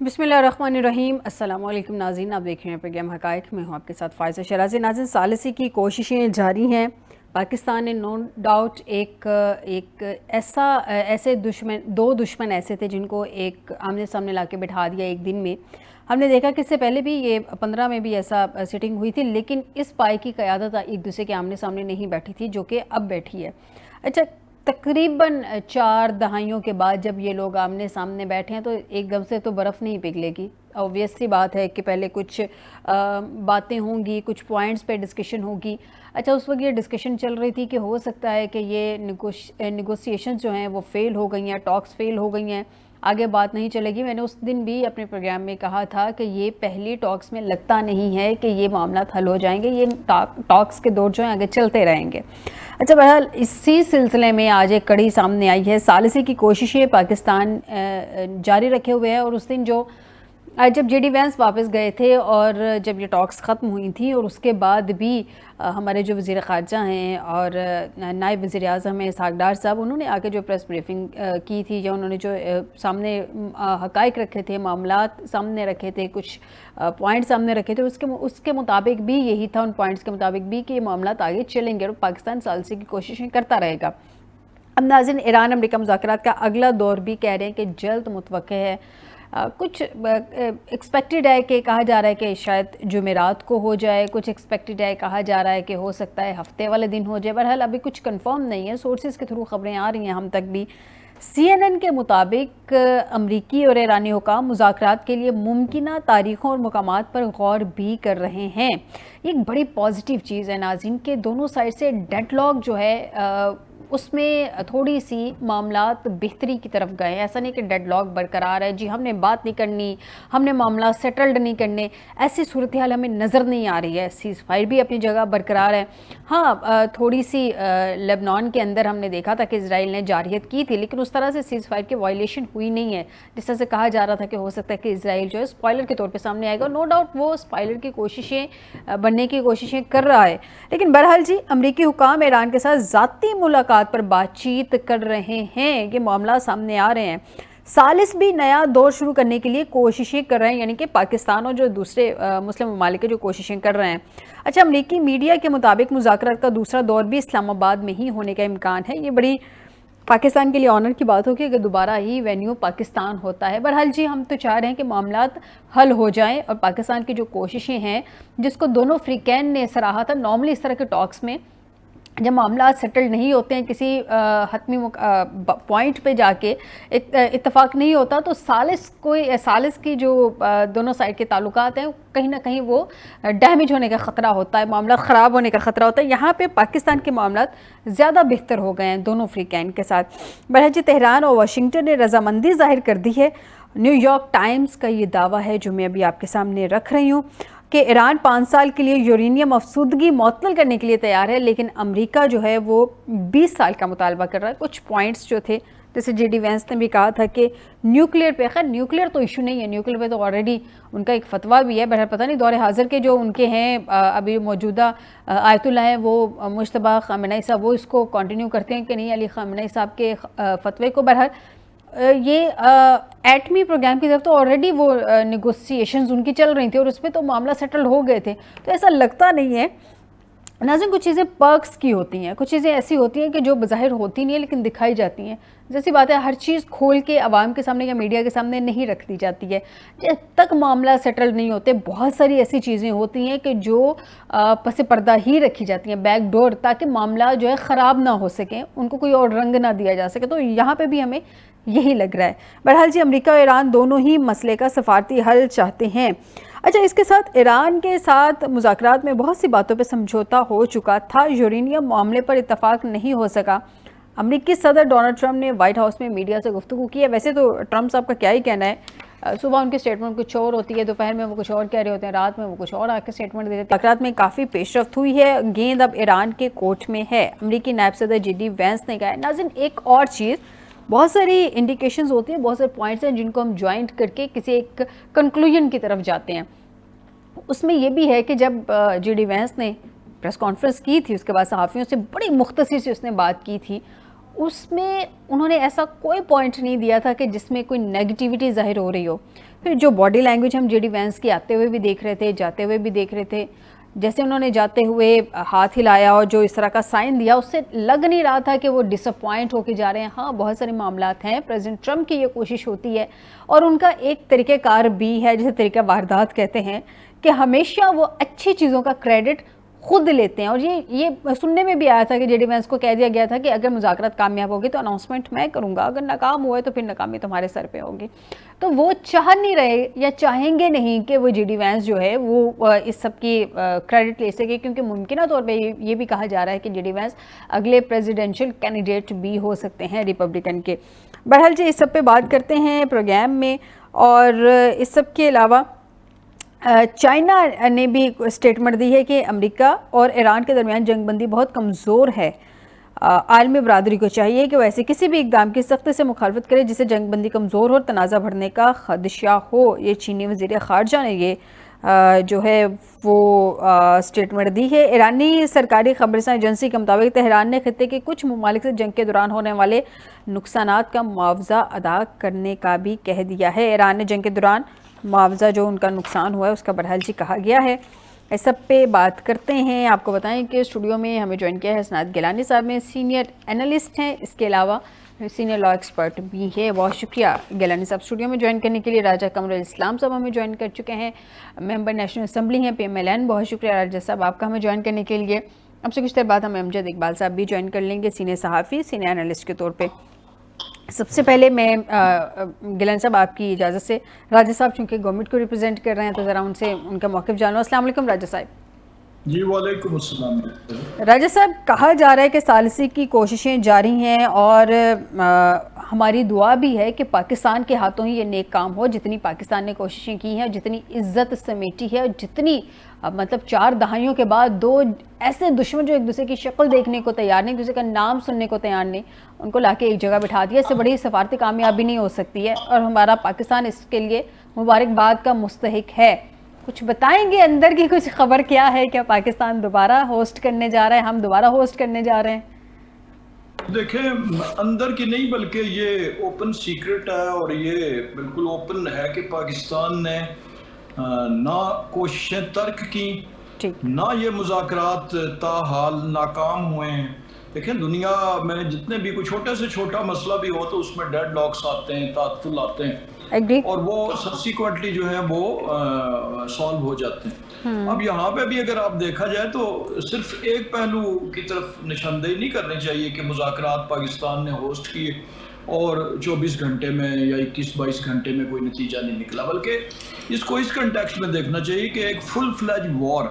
بسم اللہ الرحمن الرحیم۔ السلام علیکم ناظرین، آپ دیکھ رہے ہیں پروگرام حقائق میں ہوں آپ کے ساتھ فائزہ شرازی۔ ناظرین، ثالثی کی کوششیں جاری ہیں۔ پاکستان نے نو ڈاؤٹ ایک ایسے دو دشمن ایسے تھے جن کو ایک آمنے سامنے لا کے بٹھا دیا ایک دن میں۔ ہم نے دیکھا کہ اس سے پہلے بھی یہ 15 میں بھی ایسا سیٹنگ ہوئی تھی، لیکن اس پائے کی قیادت ایک دوسرے کے آمنے سامنے نہیں بیٹھی تھی جو کہ اب بیٹھی ہے۔ اچھا، تقریباً 4 دہائیوں کے بعد جب یہ لوگ آمنے سامنے بیٹھے ہیں تو ایک دم سے تو برف نہیں پگھلے گی۔ اوبویس سی بات ہے کہ پہلے کچھ باتیں ہوں گی، کچھ پوائنٹس پہ ڈسکشن ہوگی۔ اچھا، اس وقت یہ ڈسکشن چل رہی تھی کہ ہو سکتا ہے کہ یہ نیگوسیشنز جو ہیں وہ فیل ہو گئی ہیں، ٹاکس فیل ہو گئی ہیں، آگے بات نہیں چلے گی۔ میں نے اس دن بھی اپنے پروگرام میں کہا تھا کہ یہ پہلی ٹاکس میں لگتا نہیں ہے کہ یہ معاملات حل ہو جائیں گے، یہ ٹاکس کے دور جو ہیں آگے چلتے رہیں گے۔ اچھا، بہرحال اسی سلسلے میں آج ایک کڑی سامنے آئی ہے۔ ثالثی کی کوششیں پاکستان جاری رکھے ہوئے ہے، اور اس دن جب جے ڈی وینس واپس گئے تھے اور جب یہ ٹاکس ختم ہوئی تھیں، اور اس کے بعد بھی ہمارے جو وزیر خارجہ ہیں اور نائب وزیر اعظم ہیں اسحاق ڈار صاحب، انہوں نے آ کے جو پریس بریفنگ کی تھی، یا انہوں نے جو سامنے حقائق رکھے تھے، معاملات سامنے رکھے تھے، کچھ پوائنٹ سامنے رکھے تھے، اس کے مطابق بھی یہی تھا، ان پوائنٹس کے مطابق بھی کہ یہ معاملات آگے چلیں گے اور پاکستان ثالثی کی کوششیں کرتا رہے گا۔ اب ناظرین، ایران امریکہ مذاکرات کا اگلا دور بھی کہہ رہے ہیں کہ جلد متوقع ہے۔ کچھ ایکسپیکٹڈ ہے کہ کہا جا رہا ہے کہ شاید جمعرات کو ہو جائے، کچھ ایکسپیکٹڈ ہے کہا جا رہا ہے کہ ہو سکتا ہے ہفتے والے دن ہو جائے۔ بہرحال ابھی کچھ کنفرم نہیں ہے، سورسز کے تھرو خبریں آ رہی ہیں ہم تک بھی۔ CNN کے مطابق امریکی اور ایرانی حکام مذاکرات کے لیے ممکنہ تاریخوں اور مقامات پر غور بھی کر رہے ہیں۔ یہ ایک بڑی پازیٹیو چیز ہے ناظرین کہ دونوں سائڈ سے ڈیڈ لاک جو ہے اس میں تھوڑی سی معاملات بہتری کی طرف گئے ہیں۔ ایسا نہیں کہ ڈیڈ لاک برقرار ہے، جی ہم نے بات نہیں کرنی، ہم نے معاملات سیٹلڈ نہیں کرنے، ایسی صورتحال ہمیں نظر نہیں آ رہی ہے۔ سیز فائر بھی اپنی جگہ برقرار ہے۔ ہاں، تھوڑی سی لبنان کے اندر ہم نے دیکھا تھا کہ اسرائیل نے جارحیت کی تھی، لیکن اس طرح سے سیز فائر کی وائلیشن ہوئی نہیں ہے جس طرح سے کہا جا رہا تھا کہ ہو سکتا ہے کہ اسرائیل جو ہے اسپائلر کے طور پہ سامنے آئے گا۔ نو ڈاؤٹ وہ اسپائلر کی کوششیں بننے کی کوششیں کر رہا ہے، لیکن بہرحال جی امریکی حکام ایران کے ساتھ ذاتی ملاقات پر بات چیت کر رہے ہیں، یہ معاملات سامنے آ رہے ہیں۔ ثالث بھی نیا دور شروع کرنے کے لیے کوششیں کر رہے ہیں، یعنی کہ پاکستان اور جو دوسرے مسلم ممالک جو کوششیں کر رہے ہیں۔ اچھا، امریکی میڈیا کے مطابق مذاکرات کا دوسرا دور بھی اسلام آباد میں ہی ہونے کا امکان ہے۔ یہ بڑی پاکستان کے لیے آنر کی بات ہوگی کہ دوبارہ ہی وینیو پاکستان ہوتا ہے۔ بہرحال جی ہم تو چاہ رہے ہیں کہ معاملات حل ہو جائیں، اور پاکستان کی جو کوششیں ہیں جس کو دونوں فریقین نے سراہا تھا، نارملی اس طرح کے ٹاکس میں جب معاملات سیٹل نہیں ہوتے ہیں، کسی حتمی پوائنٹ پہ جا کے اتفاق نہیں ہوتا، تو ثالث کی جو دونوں سائڈ کے تعلقات ہیں کہیں نہ کہیں وہ ڈیمیج ہونے کا خطرہ ہوتا ہے، معاملات خراب ہونے کا خطرہ ہوتا ہے۔ یہاں پہ پاکستان کے معاملات زیادہ بہتر ہو گئے ہیں دونوں فریقین کے ساتھ۔ بہرحال تہران اور واشنگٹن نے رضامندی ظاہر کر دی ہے۔ نیو یارک ٹائمز کا یہ دعویٰ ہے جو میں ابھی آپ کے سامنے رکھ رہی ہوں کہ ایران 5 سال کے لیے یورینیم افزودگی معطل کرنے کے لیے تیار ہے، لیکن امریکہ جو ہے وہ 20 سال کا مطالبہ کر رہا ہے۔ کچھ پوائنٹس جو تھے جیسے جے ڈی وینس نے بھی کہا تھا کہ نیوکلیئر پہ، خیر نیوکلیئر تو ایشو نہیں ہے، نیوکلیئر پہ تو آلریڈی ان کا ایک فتویٰ بھی ہے۔ بہرحال پتہ نہیں دور حاضر کے جو ان کے ہیں ابھی موجودہ آیت اللہ ہیں وہ مجتبیٰ خامنہ صاحب، وہ اس کو کنٹینیو کرتے ہیں کہ نہیں علی خامنہ صاحب کے فتوے کو۔ بہرحال یہ ایٹمی پروگرام کی طرف تو آلریڈی وہ نیگوسیشنز ان کی چل رہی تھی، اور اس پہ تو معاملہ سیٹل ہو گئے تھے، تو ایسا لگتا نہیں ہے۔ ناظرین، کچھ چیزیں پرکس کی ہوتی ہیں، کچھ چیزیں ایسی ہوتی ہیں کہ جو بظاہر ہوتی نہیں ہیں لیکن دکھائی جاتی ہیں۔ جیسی بات ہے، ہر چیز کھول کے عوام کے سامنے یا میڈیا کے سامنے نہیں رکھ دی جاتی ہے۔ جب تک معاملہ سیٹل نہیں ہوتے، بہت ساری ایسی چیزیں ہوتی ہیں کہ جو پس پردہ ہی رکھی جاتی ہیں، بیک ڈور، تاکہ معاملہ جو ہے خراب نہ ہو سکیں، ان کو کوئی اور رنگ نہ دیا جا سکے۔ تو یہاں پہ بھی ہمیں یہی لگ رہا ہے۔ بہرحال جی امریکہ اور ایران دونوں ہی مسئلے کا سفارتی حل چاہتے ہیں۔ اچھا، اس کے ساتھ ایران کے ساتھ مذاکرات میں بہت سی باتوں پہ سمجھوتا ہو چکا تھا، یورینیم معاملے پر اتفاق نہیں ہو سکا۔ امریکی صدر ڈونلڈ ٹرمپ نے وائٹ ہاؤس میں میڈیا سے گفتگو کی ہے۔ ویسے تو ٹرمپ صاحب کا کیا ہی کہنا ہے، صبح ان کی سٹیٹمنٹ کچھ اور ہوتی ہے، دوپہر میں وہ کچھ اور کہہ رہے ہوتے ہیں، رات میں وہ کچھ اور آ کے سٹیٹمنٹ دے دیتے ہیں۔ مذاکرات میں کافی پیش رفت ہوئی ہے، گیند اب ایران کے کورٹ میں ہے، امریکی نائب صدر جے ڈی وینس نے کہا ہے۔ ناظرین، ایک اور چیز، بہت ساری انڈیکیشنز ہوتی ہیں، بہت سارے پوائنٹس ہیں جن کو ہم جوائنٹ کر کے کسی ایک کنکلوژن کی طرف جاتے ہیں۔ اس میں یہ بھی ہے کہ جب جے ڈی وینس نے پریس کانفرنس کی تھی، اس کے بعد صحافیوں سے بڑی مختصر سے اس نے بات کی تھی، اس میں انہوں نے ایسا کوئی پوائنٹ نہیں دیا تھا کہ جس میں کوئی نیگیٹیوٹی ظاہر ہو رہی ہو۔ پھر جو باڈی لینگویج ہم جے ڈی وینس کی آتے ہوئے بھی دیکھ رہے تھے، جاتے ہوئے بھی دیکھ رہے تھے، جیسے انہوں نے جاتے ہوئے ہاتھ ہلایا اور جو اس طرح کا سائن دیا، اس سے لگ نہیں رہا تھا کہ وہ ڈس اپوائنٹ ہو کے جا رہے ہیں. ہاں بہت سارے معاملات ہیں، پریزیڈنٹ ٹرمپ کی یہ کوشش ہوتی ہے اور ان کا ایک طریقہ کار بھی ہے جسے طریقہ واردات کہتے ہیں کہ ہمیشہ وہ اچھی چیزوں کا کریڈٹ خود لیتے ہیں. اور یہ سننے میں بھی آیا تھا کہ جے ڈی وینس کو کہہ دیا گیا تھا کہ اگر مذاکرات کامیاب ہوگی تو اناؤنسمنٹ میں کروں گا، اگر ناکام ہوئے تو پھر ناکامی تمہارے سر پہ ہوگی. تو وہ چاہ نہیں رہے یا چاہیں گے نہیں کہ وہ جے ڈی وینس جو ہے وہ اس سب کی کریڈٹ لے سکے، کیونکہ ممکنہ طور پہ یہ بھی کہا جا رہا ہے کہ جے ڈی وینس اگلے پریزیڈنشل کینڈیڈیٹ بھی ہو سکتے ہیں ریپبلکن کے. بہرحال جی اس سب پہ بات کرتے ہیں پروگرام میں. اور اس سب کے علاوہ چائنا نے بھی اسٹیٹمنٹ دی ہے کہ امریکہ اور ایران کے درمیان جنگ بندی بہت کمزور ہے. عالمی برادری کو چاہیے کہ وہ ایسے کسی بھی اقدام کی سختی سے مخالفت کرے جسے جنگ بندی کمزور اور تنازع بڑھنے کا خدشہ ہو. یہ چینی وزیر خارجہ نے یہ جو ہے وہ اسٹیٹمنٹ دی ہے. ایرانی سرکاری خبررساں ایجنسی کے مطابق تہران نے خطے کے کچھ ممالک سے جنگ کے دوران ہونے والے نقصانات کا معاوضہ ادا کرنے کا بھی کہہ دیا ہے. ایران نے جنگ کے دوران معاوضہ جو ان کا نقصان ہوا ہے اس کا بہرحال جی کہا گیا ہے. اس سب پہ بات کرتے ہیں. آپ کو بتائیں کہ اسٹوڈیو میں ہمیں جوائن کیا ہے حسنات گیلانی صاحب میں سینئر انالسٹ ہیں، اس کے علاوہ سینئر لا ایکسپرٹ بھی ہے. بہت شکریہ گیلانی صاحب اسٹوڈیو میں جوائن کرنے کے لیے. راجہ قمر الاسلام صاحب ہمیں جوائن کر چکے ہیں، ممبر نیشنل اسمبلی ہیں PMLN. بہت شکریہ راجہ صاحب آپ کا ہمیں جوائن کرنے کے لیے. اب سے کچھ دیر بعد ہمیں امجد اقبال صاحب بھی جوائن کر لیں گے سینئر صحافی، سینئر انالسٹ کے طور پہ. سب سے پہلے میں گیلانی صاحب آپ کی اجازت سے راجہ صاحب چونکہ گورنمنٹ کو ریپرزینٹ کر رہے ہیں تو ذرا ان سے ان کا موقف جان لو. السلام علیکم راجہ صاحب. جی وعلیکم السلام. راجہ صاحب کہا جا رہا ہے کہ ثالثی کی کوششیں جاری ہیں اور ہماری دعا بھی ہے کہ پاکستان کے ہاتھوں ہی یہ نیک کام ہو. جتنی پاکستان نے کوششیں کی ہیں، جتنی عزت سمیٹی ہے، جتنی مطلب 4 دہائیوں کے بعد 2 ایسے دشمن جو ایک دوسرے کی شکل دیکھنے کو تیار نہیں، ایک دوسرے کا نام سننے کو تیار نہیں، ان کو لا کے ایک جگہ بٹھا دیا. اس سے بڑی سفارتی کامیابی نہیں ہو سکتی ہے اور ہمارا پاکستان اس کے لیے مبارکباد کا مستحق ہے. کچھ بتائیں گے اندر کی کچھ خبر کیا ہے؟ کیا پاکستان دوبارہ ہوسٹ کرنے جا رہا ہے؟ ہم دوبارہ ہوسٹ کرنے جا رہے ہیں؟ دیکھیں اندر کی نہیں بلکہ یہ اوپن سیکرٹ ہے اور یہ بالکل اوپن ہے کہ پاکستان نے نہ کوششیں ترک کی، نہ یہ مذاکرات تاحال ناکام ہوئے ہیں. دیکھیں دنیا میں جتنے بھی کوئی چھوٹے سے چھوٹا مسئلہ بھی ہو تو اس میں ڈیڈ لاکس آتے ہیں، تعطل آتے ہیں اور وہ سبسیکوینٹلی جو ہے وہ سالو ہو جاتے ہیں. اب یہاں پہ بھی اگر آپ دیکھا جائے تو صرف ایک پہلو کی طرف نشاندہی نہیں کرنی چاہیے کہ مذاکرات پاکستان نے ہوسٹ کیے اور 24 گھنٹے میں یا 21-22 گھنٹے میں کوئی نتیجہ نہیں نکلا، بلکہ اس کو اس کنٹیکسٹ میں دیکھنا چاہیے کہ ایک فل فلیج وار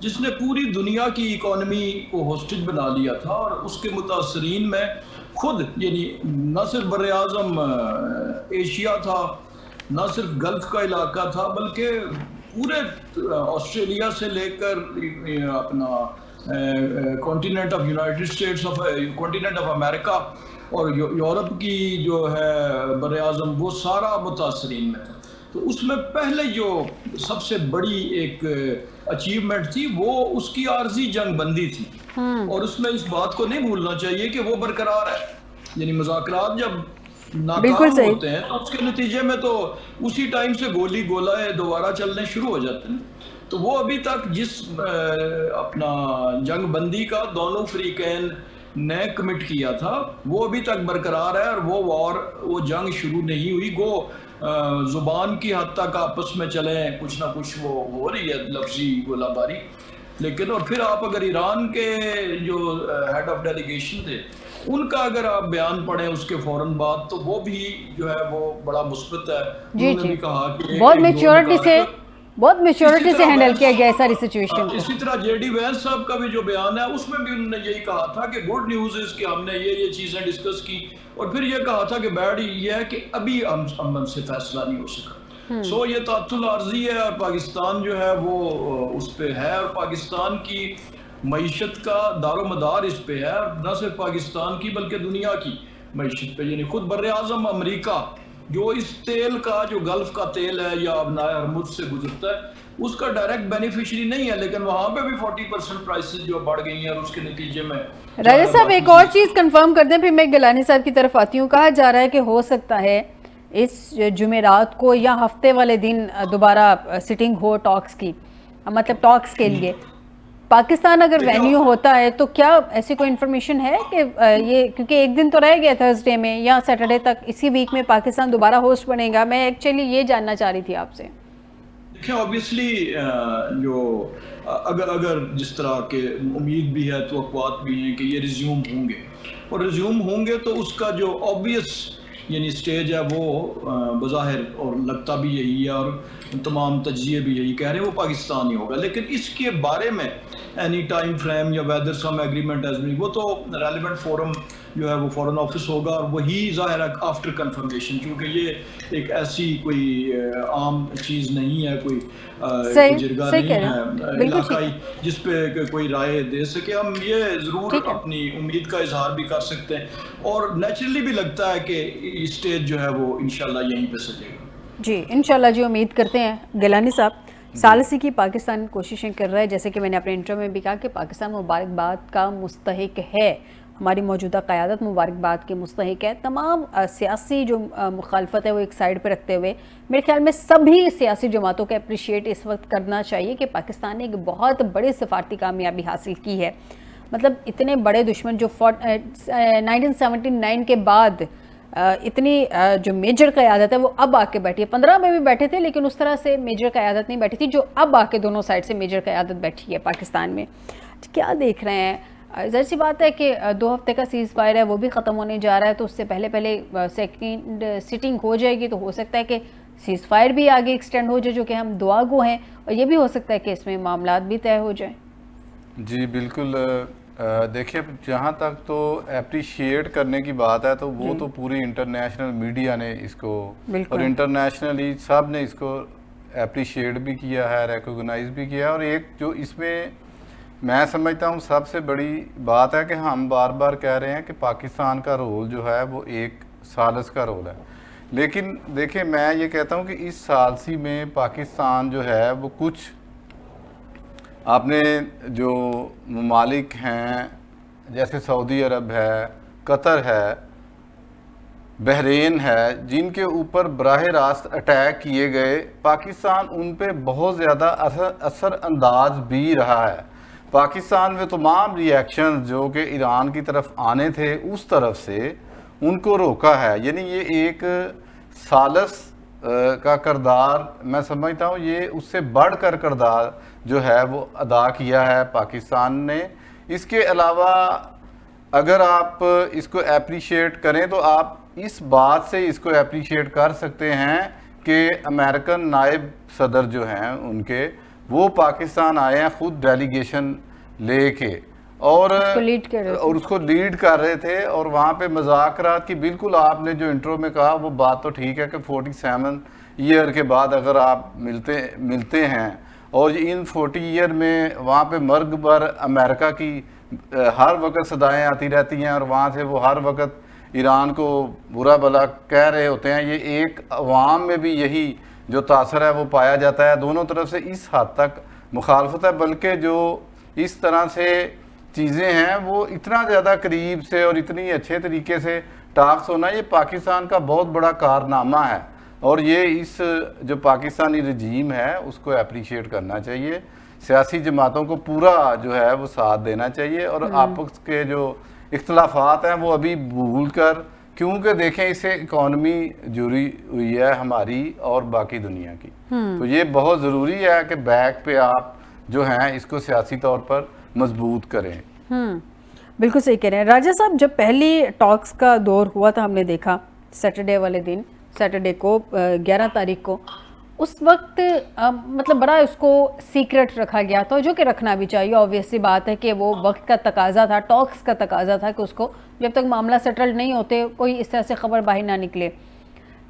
جس نے پوری دنیا کی اکانومی کو ہوسٹیج بنا لیا تھا اور اس کے متاثرین میں خود یعنی نہ صرف بر اعظم ایشیا تھا، نہ صرف گلف کا علاقہ تھا، بلکہ پورے آسٹریلیا سے لے کر اپنا continent of United States of continent of America اور یورپ کی جو ہے بر اعظم وہ سارا متاثرین میں تھا. تو اس میں پہلے جو سب سے بڑی ایک اچیومنٹ تھی وہ اس کی عارضی جنگ بندی تھی اور اس میں اس بات کو نہیں بھولنا چاہیے کہ وہ برقرار ہے. یعنی مذاکرات جب ناکام ہوتے ہیں تو اس کے نتیجے میں تو اسی ٹائم سے گولی گولہ دوبارہ چلنے شروع ہو جاتے ہیں. تو وہ ابھی تک جس اپنا جنگ بندی کا دونوں فریقین نے کمٹ کیا تھا وہ ابھی تک برقرار ہے اور وہ وار وہ جنگ شروع نہیں ہوئی. گو زبان کی حد تک آپس میں چلیں کچھ نہ کچھ وہ ہو رہی ہے لفظی گولہ باری. لیکن اور پھر آپ اگر ایران کے جو ہیڈ آف ڈیلیگیشن تھے ان کا اگر آپ بیان پڑھیں اس کے فوراً بعد تو وہ بھی جو ہے وہ بڑا مثبت ہے. انہوں نے بھی کہا کہ بہت میچورٹی سے ہینڈل کیا گیا ساری سچویشن. اسی طرح جے ڈی وینس صاحب کا بھی جو بیان ہے اس میں بھی انہوں نے یہی کہا تھا کہ گڈ نیوز ہے کہ ہم نے یہ چیزیں ڈسکس کی اور پھر یہ کہا تھا کہ بیڈ یہ ہے کہ ابھی ہم سے فیصلہ نہیں ہو سکا. سو یہ تعطل عارضی ہے اور پاکستان جو ہے وہ اس پہ ہے اور پاکستان کی معیشت کا دار و مدار اس پہ ہے. نہ صرف پاکستان کی بلکہ دنیا کی معیشت پہ. یعنی خود بر اعظم امریکہ جو اس تیل کا جو گلف کا تیل ہے یا ہرمز سے گزرتا ہے اس کا ڈائریکٹ بینیفیشری نہیں ہے لیکن وہاں پہ بھی 40% پرائسز جو بڑھ گئی ہیں اور اس کے نتیجے میں. راجہ صاحب ایک اور چیز کنفرم کر دیں پھر میں گیلانی صاحب کی طرف آتی ہوں. کہا جا رہا ہے کہ ہو سکتا ہے اس جمعرات کو یا ہفتے والے دن دوبارہ سٹنگ ہو ٹاکس کی، مطلب ٹاکس کے لیے پاکستان اگر وینیو ہوتا ہے تو کیا ایسی کوئی انفارمیشن ہے کہ یہ، کیونکہ ایک دن تو رہ گیا تھرسڈے میں یا سیٹرڈے تک، اسی ویک میں پاکستان دوبارہ ہوسٹ بنے گا؟ میں ایکچولی یہ جاننا چاہ رہی تھی آپ سے۔ دیکھیں آبویسلی جو اگر جس طرح کے امید بھی ہے، توقعات بھی ہیں کہ یہ ریزیوم ہوں گے، اور ریزیوم ہوں گے تو اس کا جو آبویس یعنی سٹیج ہے وہ بظاہر اور لگتا بھی یہی ہے، اور تمام تجزیے بھی یہی کہہ رہے ہیں وہ پاکستان ہی ہوگا۔ لیکن اس کے بارے میں اینی ٹائم فریم یا whether some agreement as be, وہ تو ریلیونٹ فورم جو ہے وہ فورن آفس ہوگا، اور وہی ظاہر ہے آفٹر کنفرمیشن، کیونکہ یہ ایک ایسی کوئی عام چیز نہیں ہے، کوئی جرگہ نہیں ہے علاقائی جس پہ کوئی رائے دے سکے۔ ہم یہ ضرور اپنی امید کا اظہار بھی کر سکتے ہیں، اور نیچرلی بھی لگتا ہے کہ اسٹیج جو ہے وہ انشاءاللہ یہیں پہ سجے گا۔ جی انشاءاللہ، جی امید کرتے ہیں۔ گیلانی صاحب، ثالثی کی پاکستان کوششیں کر رہا ہے، جیسے کہ میں نے اپنے انٹرو میں بھی کہا کہ پاکستان مبارکباد کا مستحق ہے، ہماری موجودہ قیادت مبارکباد کے مستحق ہے۔ تمام سیاسی جو مخالفت ہے وہ ایک سائیڈ پہ رکھتے ہوئے میرے خیال میں سبھی سیاسی جماعتوں کا اپریشیٹ اس وقت کرنا چاہیے کہ پاکستان نے ایک بہت بڑی سفارتی کامیابی حاصل کی ہے۔ مطلب اتنے بڑے دشمن جو 1979 کے بعد اتنی جو میجر قیادت ہے وہ اب آ کے بیٹھی ہے، 15 میں بھی بیٹھے تھے لیکن اس طرح سے میجر قیادت نہیں بیٹھی تھی جو اب آ کے دونوں سائڈ سے میجر قیادت بیٹھی ہے پاکستان میں۔ کیا دیکھ رہے ہیں؟ ظاہر سی بات ہے کہ 2 ہفتے کا سیز فائر ہے وہ بھی ختم ہونے جا رہا ہے، تو اس سے پہلے سیکنڈ سٹنگ ہو جائے گی، تو ہو سکتا ہے کہ سیز فائر بھی آگے ایکسٹینڈ ہو جائے، جو کہ ہم دعا گو ہیں، اور یہ بھی ہو سکتا ہے کہ اس میں معاملات بھی طے ہو جائیں۔ جی بالکل، دیکھیں جہاں تک تو اپریشیٹ کرنے کی بات ہے تو وہ تو پوری انٹرنیشنل میڈیا نے اس کو اور انٹرنیشنلی سب نے اس کو اپریشیٹ بھی کیا ہے، ریکوگنائز بھی کیا ہے، اور ایک جو اس میں میں سمجھتا ہوں سب سے بڑی بات ہے کہ ہم بار بار کہہ رہے ہیں کہ پاکستان کا رول جو ہے وہ ایک ثالث کا رول ہے، لیکن دیکھیں میں یہ کہتا ہوں کہ اس ثالثی میں پاکستان جو ہے وہ کچھ آپ نے جو ممالک ہیں جیسے سعودی عرب ہے، قطر ہے، بحرین ہے، جن کے اوپر براہ راست اٹیک کیے گئے، پاکستان ان پہ بہت زیادہ اثر انداز بھی رہا ہے۔ پاکستان میں تمام ریئیکشن جو کہ ایران کی طرف آنے تھے اس طرف سے ان کو روکا ہے، یعنی یہ ایک ثالث کا کردار میں سمجھتا ہوں یہ اس سے بڑھ کر کردار جو ہے وہ ادا کیا ہے پاکستان نے۔ اس کے علاوہ اگر آپ اس کو اپریشیٹ کریں تو آپ اس بات سے اس کو اپریشیٹ کر سکتے ہیں کہ امریکن نائب صدر جو ہیں ان کے وہ پاکستان آئے ہیں خود ڈیلیگیشن لے کے، اور اس کو لیڈ کر رہے تھے، اور وہاں پہ مذاکرات کی بالکل آپ نے جو انٹرو میں کہا وہ بات تو ٹھیک ہے کہ 47 ایئر کے بعد اگر آپ ملتے ہیں، اور ان 40 ایئر میں وہاں پہ مرگ بر امریکہ کی ہر وقت صدائیں آتی رہتی ہیں، اور وہاں سے وہ ہر وقت ایران کو برا بھلا کہہ رہے ہوتے ہیں، یہ ایک عوام میں بھی یہی جو تاثر ہے وہ پایا جاتا ہے۔ دونوں طرف سے اس حد تک مخالفت ہے، بلکہ جو اس طرح سے چیزیں ہیں وہ اتنا زیادہ قریب سے اور اتنی اچھے طریقے سے ٹاکس ہونا یہ پاکستان کا بہت بڑا کارنامہ ہے، اور یہ اس جو پاکستانی رجیم ہے اس کو اپریشیٹ کرنا چاہیے، سیاسی جماعتوں کو پورا جو ہے وہ ساتھ دینا چاہیے، اور آپس کے جو اختلافات ہیں وہ ابھی بھول کر، کیونکہ دیکھیں اس سے اکانومی جڑی ہوئی ہے ہماری اور باقی دنیا کی، تو یہ بہت ضروری ہے کہ بیک پہ آپ جو ہیں اس کو سیاسی طور پر مضبوط کریں۔ بالکل صحیح کہہ رہے ہیں راجہ صاحب۔ جب پہلی ٹاکس کا دور ہوا تھا ہم نے دیکھا سیٹرڈے والے دن، سیٹرڈے کو 11 تاریخ کو، اس وقت مطلب بڑا اس کو سیکرٹ رکھا گیا تھا، جو کہ رکھنا بھی چاہیے، obvious سی بات ہے کہ وہ وقت کا تقاضا تھا، ٹاکس کا تقاضا تھا کہ اس کو جب تک معاملہ سیٹلڈ نہیں ہوتے کوئی اس طرح سے خبر باہر نہ نکلے۔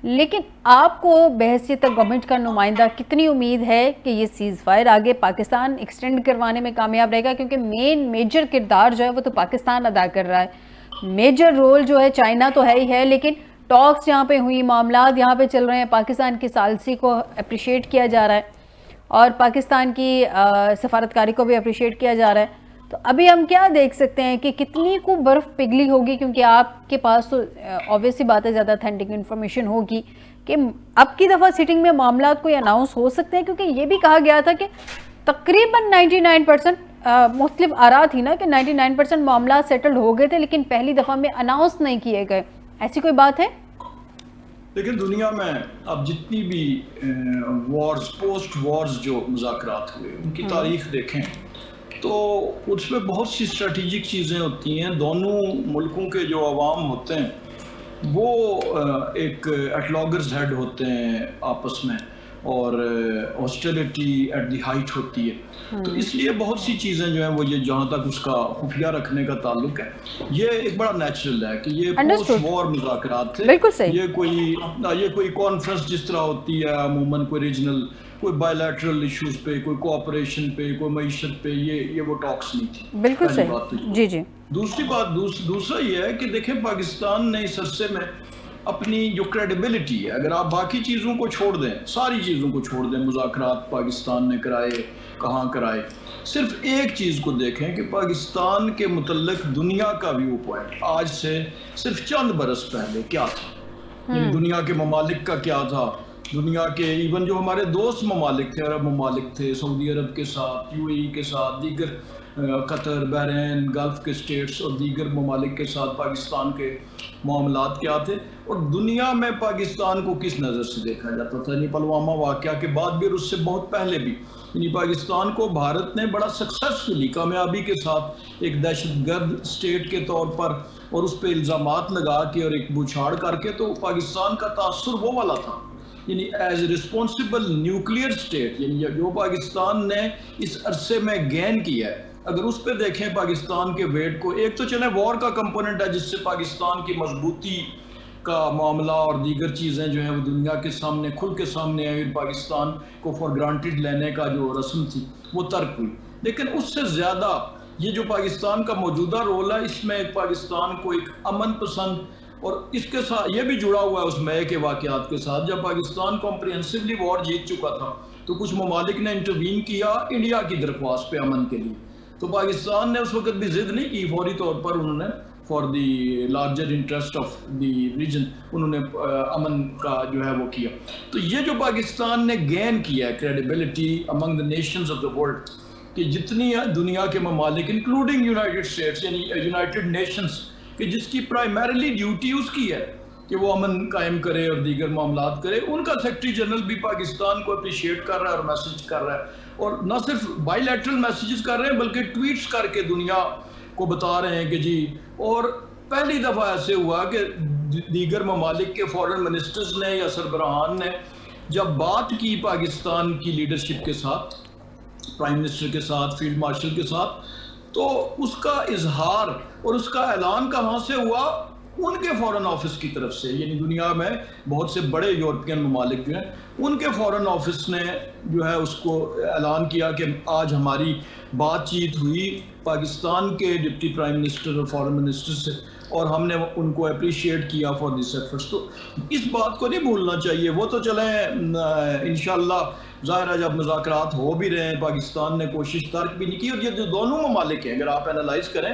لیکن آپ کو بحیثیت گورنمنٹ کا نمائندہ کتنی امید ہے کہ یہ سیز فائر آگے پاکستان ایکسٹینڈ کروانے میں کامیاب رہے گا؟ کیونکہ میجر کردار جو ہے وہ تو پاکستان ادا کر رہا ہے، میجر رول جو ہے چائنا تو ہے ہی ہے، لیکن ٹاکس یہاں پہ ہوئی، معاملات یہاں پہ چل رہے ہیں، پاکستان کی ثالثی کو اپریشیٹ کیا جا رہا ہے اور پاکستان کی سفارتکاری کو بھی اپریشیٹ کیا جا رہا ہے، تو ابھی ہم کیا دیکھ سکتے ہیں کہ کتنی کو برف پگھلی ہوگی، کیونکہ آپ کے پاس تو آبویسلی بات ہے زیادہ اتھینٹک انفارمیشن ہوگی کہ اب کی دفعہ سٹنگ میں معاملات کوئی اناؤنس ہو سکتے ہیں، کیونکہ یہ بھی کہا گیا تھا کہ تقریباً 99% مختلف آراء تھی نا کہ 99% معاملات سیٹلڈ ہو گئے تھے، لیکن پہلی دفعہ میں اناؤنس نہیں کیے گئے. ایسی کوئی بات ہے؟ لیکن دنیا میں اب جتنی بھی وارز، پوسٹ وارز جو مذاکرات ہوئے ان کی تاریخ دیکھیں تو اس میں بہت سی اسٹریٹجک چیزیں ہوتی ہیں. دونوں ملکوں کے جو عوام ہوتے ہیں وہ ایک ایٹ لاگرز ہیڈ ہوتے ہیں آپس میں، اور ہاسٹیلٹی ایٹ دی ہائٹ ہوتی ہے. تو اس لیے بہت سی چیزیں جو ہیں وہ یہ جہاں تک اس کا خفیہ رکھنے کا تعلق ہے یہ ایک بڑا نیچرل ہے کہ یہ پوسٹ وار مذاکرات تھے. یہ کوئی کانفرنس جس طرح ہوتی ہے عموماً کوئی ریجنل، کوئی بائی لیٹرل ایشوز پہ، کوئی کوآپریشن پہ، کوئی معیشت پہ، یہ وہ ٹاکس نہیں تھی. بالکل صحیح. جی جی. دوسری بات دوسرا یہ ہے کہ دیکھیں پاکستان نے اس عرصے میں اپنی جو کریڈیبلٹی ہے، اگر آپ باقی چیزوں کو چھوڑ دیں، ساری چیزوں کو چھوڑ دیں، مذاکرات پاکستان نے کرائے، کہاں کرائے، صرف ایک چیز کو دیکھیں کہ پاکستان کے متعلق دنیا کا ویو پوائنٹ آج سے صرف چند برس پہلے کیا تھا. یعنی دنیا کے ممالک کا کیا تھا، دنیا کے ایون جو ہمارے دوست ممالک تھے، عرب ممالک تھے، سعودی عرب کے ساتھ، یو اے ای کے ساتھ، دیگر قطر، بحرین، گلف کے اسٹیٹس اور دیگر ممالک کے ساتھ پاکستان کے معاملات کیا تھے، اور دنیا میں پاکستان کو کس نظر سے دیکھا جاتا تھا. یعنی پلوامہ واقعہ کے بعد بھی اور اس سے بہت پہلے بھی یعنی پاکستان کو بھارت نے بڑا سکسیسفلی، کامیابی کے ساتھ ایک دہشت گرد اسٹیٹ کے طور پر اور اس پہ الزامات لگا کے اور ایک بچھاڑ کر کے، تو پاکستان کا تاثر وہ والا تھا. یعنی as a responsible nuclear state, یعنی جو پاکستان نے اس عرصے میں گین کیا ہے، اگر اس پہ دیکھیں پاکستان کے ویٹ کو، ایک تو چلیں وار کا کمپوننٹ ہے جس سے پاکستان کی مضبوطی کا معاملہ اور دیگر چیزیں جو ہیں وہ دنیا کے سامنے کھل کے سامنے آئی، پاکستان کو فار گرانٹیڈ لینے کا جو رسم تھی وہ ترک ہوئی. لیکن اس سے زیادہ یہ جو پاکستان کا موجودہ رول ہے، اس میں پاکستان کو ایک امن پسند، اور اس کے ساتھ یہ بھی جڑا ہوا ہے اس مئی کے واقعات کے ساتھ جب پاکستان کمپریہنسولی وار جیت چکا تھا تو کچھ ممالک نے انٹروین کیا انڈیا کی درخواست پہ امن کے لیے. تو پاکستان نے اس وقت بھی ضد نہیں کی، فوری طور پر انہوں نے for the larger interest of the region انہوں نے امن کا جو ہے وہ کیا. تو یہ جو پاکستان نے گین کیا ہے credibility Umang the nations of the world, کہ جتنی دنیا کے ممالک انکلوڈنگ یونائٹڈ اسٹیٹس یعنی یونائٹڈ نیشنز، کہ جس کی پرائمریلی ڈیوٹی اس کی ہے کہ وہ امن قائم کرے اور دیگر معاملات کرے، ان کا سیکرٹری جنرل بھی پاکستان کو اپریشیٹ کر رہا ہے اور میسج کر رہا ہے، اور نہ صرف بائی لیٹرل میسیجز کر رہے ہیں بلکہ ٹویٹس کر کے دنیا کو بتا رہے ہیں کہ جی. اور پہلی دفعہ ایسے ہوا کہ دیگر ممالک کے فارن منسٹرز نے یا سربراہان نے جب بات کی پاکستان کی لیڈرشپ کے ساتھ، پرائم منسٹر کے ساتھ، فیلڈ مارشل کے ساتھ، تو اس کا اظہار اور اس کا اعلان کہاں سے ہوا؟ ان کے فورن آفس کی طرف سے. یعنی دنیا میں بہت سے بڑے یورپین ممالک جو ہیں ان کے فورن آفس نے جو ہے اس کو اعلان کیا کہ آج ہماری بات چیت ہوئی پاکستان کے ڈپٹی پرائم منسٹر اور فورن منسٹر سے، اور ہم نے ان کو اپریشیٹ کیا فار دیس ایفرٹس. تو اس بات کو نہیں بھولنا چاہیے. وہ تو چلیں انشاءاللہ ظاہر ہے جب مذاکرات ہو بھی رہے ہیں پاکستان نے کوشش ترک بھی نہیں کی، اور یہ جو دونوں ممالک ہیں اگر آپ انالائز کریں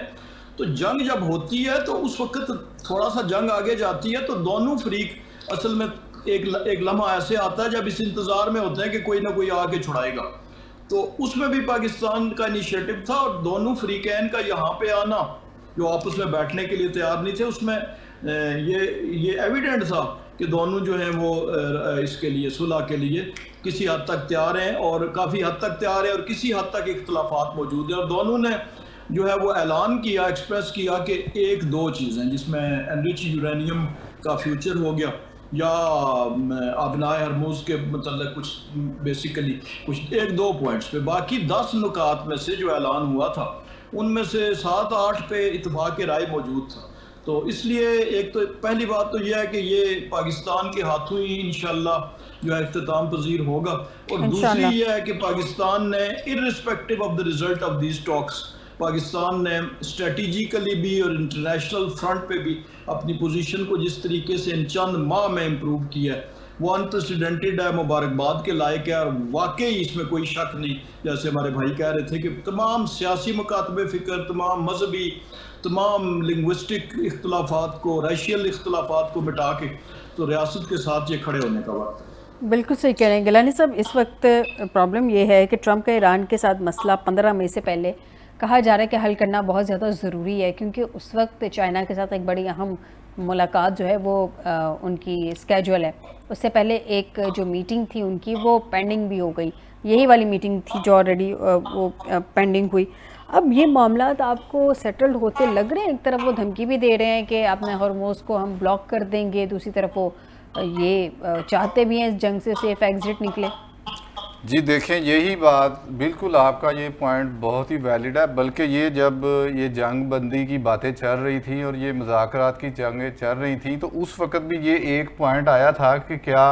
تو جنگ جب ہوتی ہے تو اس وقت تھوڑا سا جنگ آگے جاتی ہے تو دونوں فریق اصل میں ایک لمحہ ایسے آتا ہے جب اس انتظار میں ہوتے ہیں کہ کوئی نہ کوئی آ کے چھڑائے گا. تو اس میں بھی پاکستان کا انیشیٹو تھا، اور دونوں فریقین کا یہاں پہ آنا جو آپس میں بیٹھنے کے لیے تیار نہیں تھے، اس میں یہ ایویڈنٹ تھا کہ دونوں جو ہیں وہ اس کے لیے صلح کے لیے کسی حد تک تیار ہیں، اور کافی حد تک تیار ہیں، اور کسی حد تک اختلافات موجود ہیں. اور دونوں نے جو ہے وہ اعلان کیا، ایکسپریس کیا کہ ایک دو چیزیں جس میں انرچ یورینیم کا فیوچر ہو گیا یا آبنائے ہرموز کے متعلق کچھ بیسیکلی کچھ ایک دو پوائنٹس پہ، باقی 10 نکات میں سے جو اعلان ہوا تھا ان میں سے 7-8 پہ اتفاق رائے موجود تھا. تو اس لیے ایک تو پہلی بات تو یہ ہے کہ یہ پاکستان کے ہاتھوں ہی انشاءاللہ جو ہے اختتام پذیر ہوگا، اور دوسری یہ ہے کہ پاکستان نے irrespective of the result of these talks Pakistan نے اسٹریٹجیکلی بھی اور انٹرنیشنل فرنٹ پہ بھی اپنی پوزیشن کو جس طریقے سے ان چند ماہ میں امپروو کیا ہے، وہ انپریسیڈنٹڈ ہے, مبارکباد کے لائق ہے, اور واقعی اس میں کوئی شک نہیں, جیسے ہمارے بھائی کہہ رہے تھے کہ تمام سیاسی مکاتب فکر, تمام مذہبی, تمام لنگوسٹک اختلافات کو, ریشیل اختلافات کو مٹا کے تو ریاست کے ساتھ یہ کھڑے ہونے کا وقت ہے. بالکل صحیح کہہ رہے ہیں گیلانی صاحب. اس وقت پرابلم یہ ہے کہ ٹرمپ کا ایران کے ساتھ مسئلہ 15 مئی سے پہلے کہا جا رہا ہے کہ حل کرنا بہت زیادہ ضروری ہے, کیونکہ اس وقت چائنا کے ساتھ ایک بڑی اہم ملاقات جو ہے وہ ان کی اسکیجول ہے. اس سے پہلے ایک جو میٹنگ تھی ان کی وہ پینڈنگ بھی ہو گئی, یہی والی میٹنگ تھی جو آلریڈی وہ پینڈنگ ہوئی. اب یہ معاملات آپ کو سیٹلڈ ہوتے لگ رہے ہیں؟ ایک طرف وہ دھمکی بھی دے رہے ہیں کہ اپنے ہرموز کو ہم بلاک کر دیں گے, دوسری طرف وہ یہ چاہتے بھی ہیں اس جنگ سے سیف ایگزٹ نکلے. جی دیکھیں, یہی بات بالکل آپ کا یہ پوائنٹ بہت ہی ویلڈ ہے. بلکہ یہ جب یہ جنگ بندی کی باتیں چل رہی تھیں اور یہ مذاکرات کی جنگیں چل رہی تھیں تو اس وقت بھی یہ ایک پوائنٹ آیا تھا کہ کیا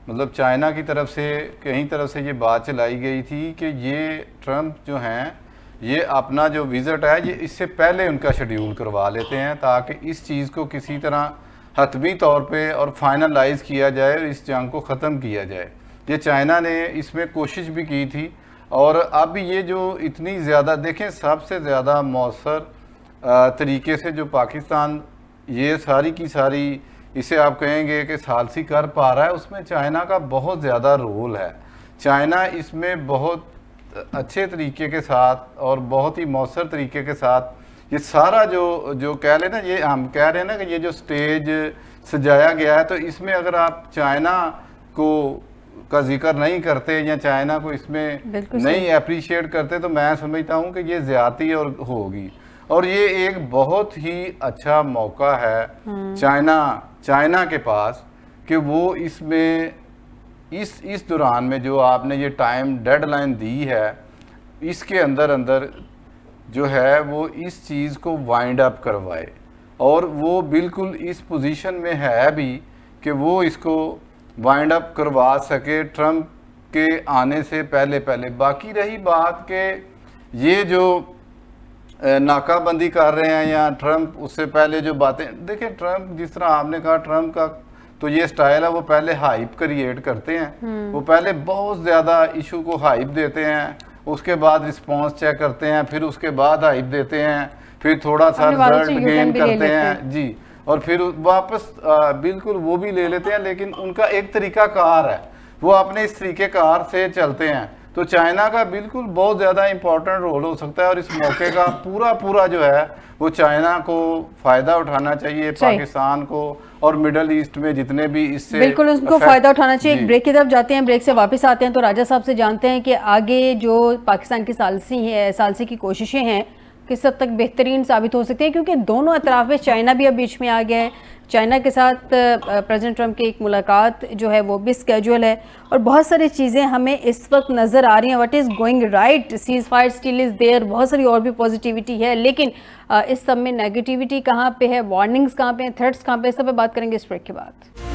مطلب چائنا کی طرف سے کہیں طرف سے یہ بات چلائی گئی تھی کہ یہ ٹرمپ جو ہیں یہ اپنا جو وزٹ ہے یہ اس سے پہلے ان کا شیڈیول کروا لیتے ہیں تاکہ اس چیز کو کسی طرح حتمی طور پہ اور فائنلائز کیا جائے اور اس جنگ کو ختم کیا جائے. یہ چائنا نے اس میں کوشش بھی کی تھی, اور اب یہ جو اتنی زیادہ دیکھیں سب سے زیادہ مؤثر طریقے سے جو پاکستان یہ ساری کی ساری اسے آپ کہیں گے کہ ثالثی کر پا رہا ہے, اس میں چائنا کا بہت زیادہ رول ہے. چائنا اس میں بہت اچھے طریقے کے ساتھ اور بہت ہی مؤثر طریقے کے ساتھ یہ سارا جو کہہ لیں نا, یہ ہم کہہ رہے ہیں نا کہ یہ جو سٹیج سجایا گیا ہے, تو اس میں اگر آپ چائنا کا ذکر نہیں کرتے یا چائنا کو اس میں نہیں اپریشیٹ کرتے تو میں سمجھتا ہوں کہ یہ زیادتی اور ہوگی. اور یہ ایک بہت ہی اچھا موقع ہے چائنا کے پاس کہ وہ اس میں اس دوران میں جو آپ نے یہ ٹائم ڈیڈ لائن دی ہے اس کے اندر جو ہے وہ اس چیز کو وائنڈ اپ کروائے, اور وہ بالکل اس پوزیشن میں ہے بھی کہ وہ اس کو وائنڈ اپ کروا سکے ٹرمپ کے آنے سے پہلے. باقی رہی بات کہ یہ جو ناکہ بندی کر رہے ہیں یا ٹرمپ اس سے پہلے جو باتیں, دیکھیں ٹرمپ جس طرح آپ نے کہا ٹرمپ کا تو یہ سٹائل ہے, وہ پہلے ہائپ کریٹ کرتے ہیں, وہ پہلے بہت زیادہ ایشو کو ہائپ دیتے ہیں, اس کے بعد رسپانس چیک کرتے ہیں, پھر اس کے بعد ہائپ دیتے ہیں, پھر تھوڑا سا رزلٹ گین کرتے ہیں جی, اور پھر واپس بالکل وہ بھی لے لیتے ہیں. لیکن ان کا ایک طریقہ کار ہے, وہ اپنے اس طریقے کار سے چلتے ہیں. تو چائنا کا بالکل بہت زیادہ امپورٹنٹ رول ہو سکتا ہے, اور اس موقع کا پورا جو ہے وہ چائنا کو فائدہ اٹھانا چاہیے, پاکستان کو اور مڈل ایسٹ میں جتنے بھی اس سے بالکل ان کو فائدہ اٹھانا چاہیے. ایک بریک کی طرف جاتے ہیں, بریک سے واپس آتے ہیں تو راجہ صاحب سے جانتے ہیں کہ آگے جو پاکستان کی ثالثی کی کوششیں ہیں کس حد تک بہترین ثابت ہو سکتے ہیں, کیونکہ دونوں اطراف میں چائنا بھی اب بیچ میں آ گیا ہے. چائنا کے ساتھ پریزیڈنٹ ٹرمپ کی ایک ملاقات جو ہے وہ بھی اسکیجول ہے, اور بہت ساری چیزیں ہمیں اس وقت نظر آ رہی ہیں. What is going right, cease fire still is there, بہت ساری اور بھی پازیٹیوٹی ہے, لیکن اس سب میں نیگیٹیوٹی کہاں پہ ہے, وارننگز کہاں پہ ہیں, تھریٹس کہاں پہ, اس سب پہ بات کریں گے اس بریک کے بعد.